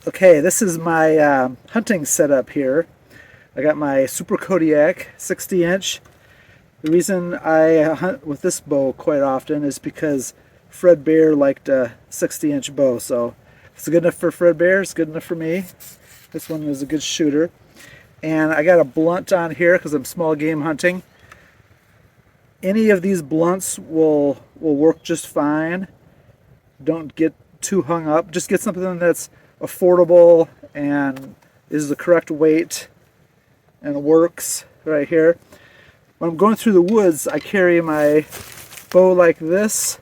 Okay, this is my hunting setup here. I got my Super Kodiak 60 inch. The reason I hunt with this bow quite often is because Fred Bear liked a 60-inch bow. So if it's good enough for Fred Bear, it's good enough for me. This one is a good shooter. And I got a blunt on here because I'm small game hunting. Any of these blunts will work just fine. Don't get too hung up. Just get something that's affordable and is the correct weight and works right here. When I'm going through the woods, I carry my bow like this,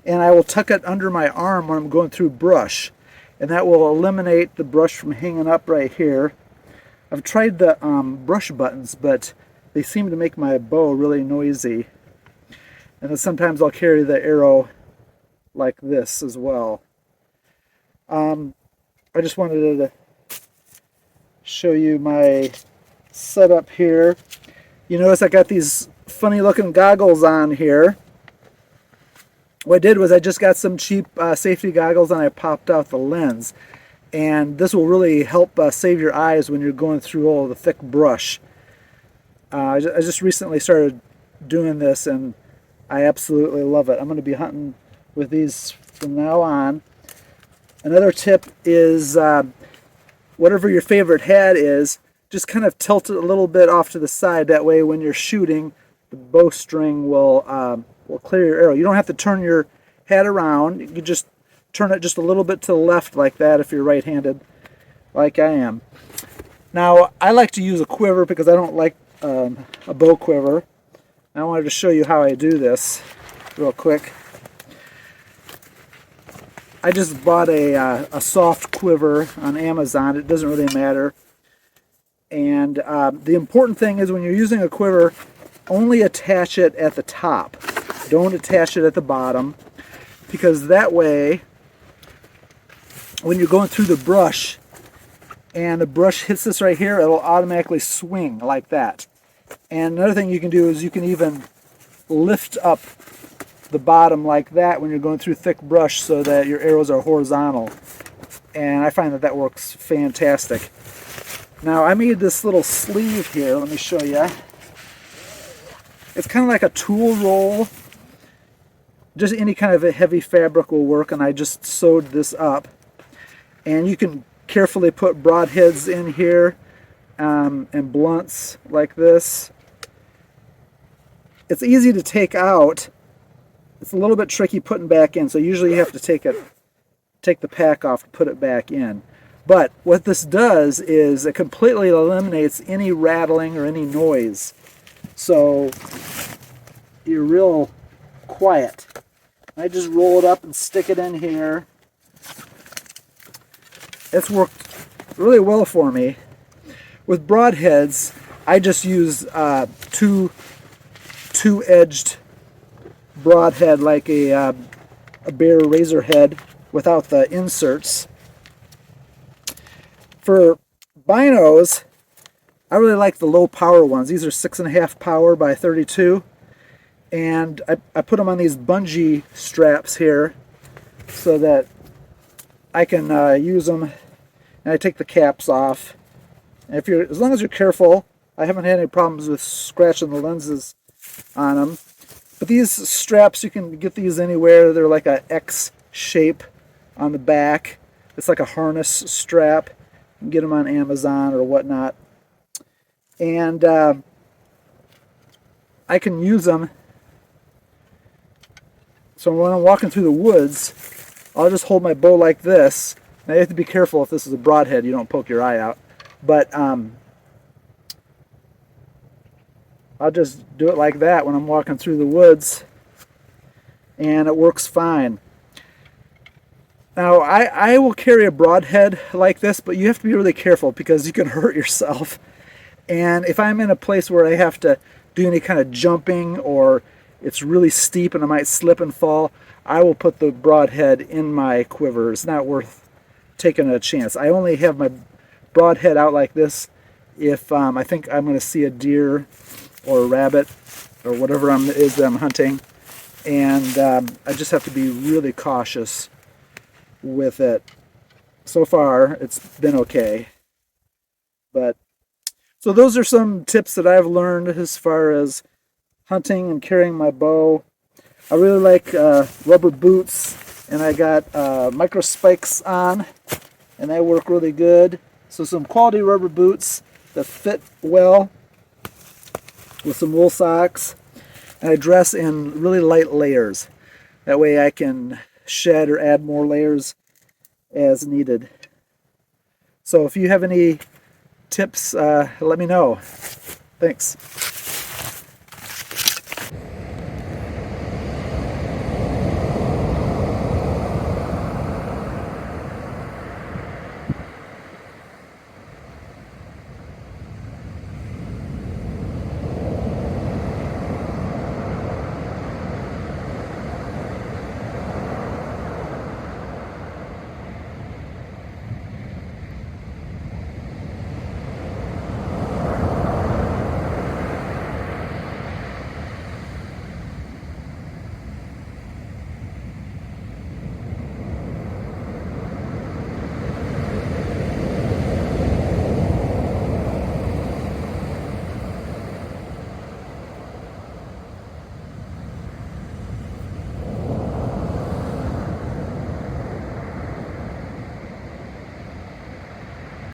and I will tuck it under my arm when I'm going through brush, and that will eliminate the brush from hanging up right here. I've tried the brush buttons, but they seem to make my bow really noisy. And then sometimes I'll carry the arrow like this as well. I just wanted to show you my setup here. You notice I got these funny looking goggles on here. What I did was I just got some cheap safety goggles and I popped out the lens. And this will really help save your eyes when you're going through all the thick brush. I just recently started doing this and I absolutely love it. I'm going to be hunting with these from now on. Another tip is whatever your favorite head is, just kind of tilt it a little bit off to the side. That way when you're shooting, the bowstring will clear your arrow. You don't have to turn your head around. You can just turn it just a little bit to the left like that if you're right-handed, like I am. Now, I like to use a quiver because I don't like a bow quiver. I wanted to show you how I do this real quick. I just bought a soft quiver on Amazon. It doesn't really matter. And the important thing is when you're using a quiver, only attach it at the top. Don't attach it at the bottom, because that way, when you're going through the brush and the brush hits this right here, it'll automatically swing like that. And another thing you can do is you can even lift up the bottom like that when you're going through thick brush so that your arrows are horizontal. And I find that that works fantastic. Now I made this little sleeve here. Let me show you. It's kind of like a tool roll. Just any kind of a heavy fabric will work, and I just sewed this up. And you can carefully put broadheads in here and blunts like this. It's easy to take out. It's a little bit tricky putting back in, so usually you have to take the pack off to put it back in. But what this does is it completely eliminates any rattling or any noise. So you're real quiet. I just roll it up and stick it in here. It's worked really well for me. With broadheads, I just use two-edged broadhead like a Bear razor head without the inserts. For binos, I really like the low power ones. These are 6.5 power by 32, and I put them on these bungee straps here so that I can use them, and I take the caps off. And as long as you're careful, I haven't had any problems with scratching the lenses on them. But these straps, you can get these anywhere. They're like a X shape on the back. It's like a harness strap. You can get them on Amazon or whatnot. And I can use them. So when I'm walking through the woods, I'll just hold my bow like this. Now you have to be careful if this is a broadhead, you don't poke your eye out. But I'll just do it like that when I'm walking through the woods, and it works fine. Now, I will carry a broadhead like this, but you have to be really careful because you can hurt yourself. And if I'm in a place where I have to do any kind of jumping or it's really steep and I might slip and fall, I will put the broadhead in my quiver. It's not worth taking a chance. I only have my broadhead out like this if I think I'm going to see a deer or a rabbit or whatever it is that I'm hunting, and I just have to be really cautious with it. so far it's been okay. But so those are some tips that I've learned as far as hunting and carrying my bow. I really like rubber boots, and I got micro spikes on, and they work really good. So some quality rubber boots that fit well with some wool socks. And I dress in really light layers. That way I can shed or add more layers as needed. So if you have any tips, let me know. Thanks.